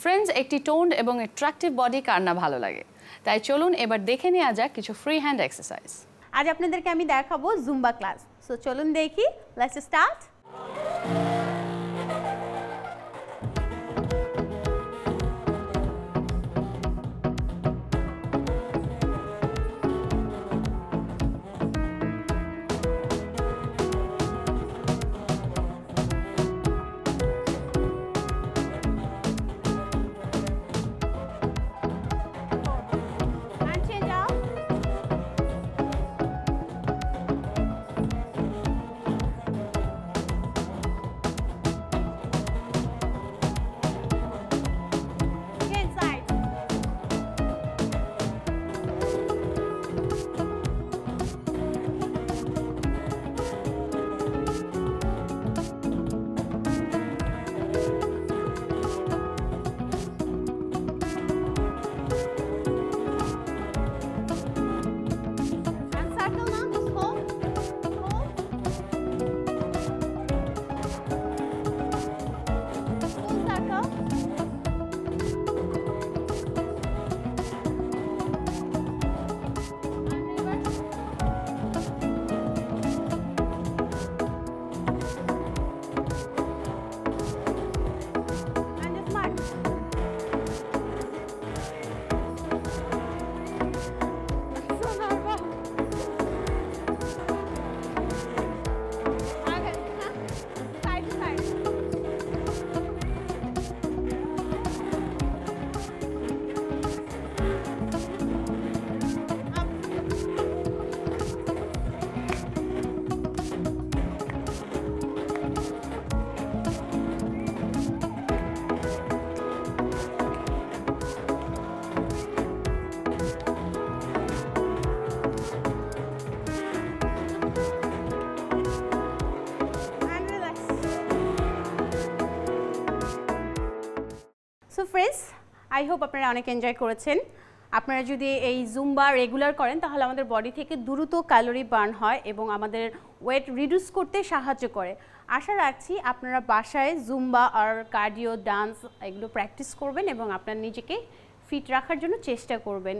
Friends, একটি toned এবং attractive body কার না ভালো লাগে? তাই চলুন এবার দেখে নেওয়া যাক কিছু ফ্রি হ্যান্ড এক্সারসাইজ। আজ আপনাদেরকে আমি দেখাবো জুম্বা ক্লাস। সো চলুন দেখি, let's start. So friends, I hope আপনারা অনেক এনজয় করেছেন। আপনারা যদি এই জুম্বা রেগুলার করেন তাহলে আমাদের বডি থেকে দ্রুত ক্যালোরি বার্ন হয় এবং আমাদের ওয়েট রিডিউস করতে সাহায্য করে। আশা রাখছি আপনারা বাসায় জুম্বা আর কার্ডিও, ডান্স এগুলো প্র্যাকটিস করবেন এবং আপনার নিজেকে ফিট রাখার জন্য চেষ্টা করবেন।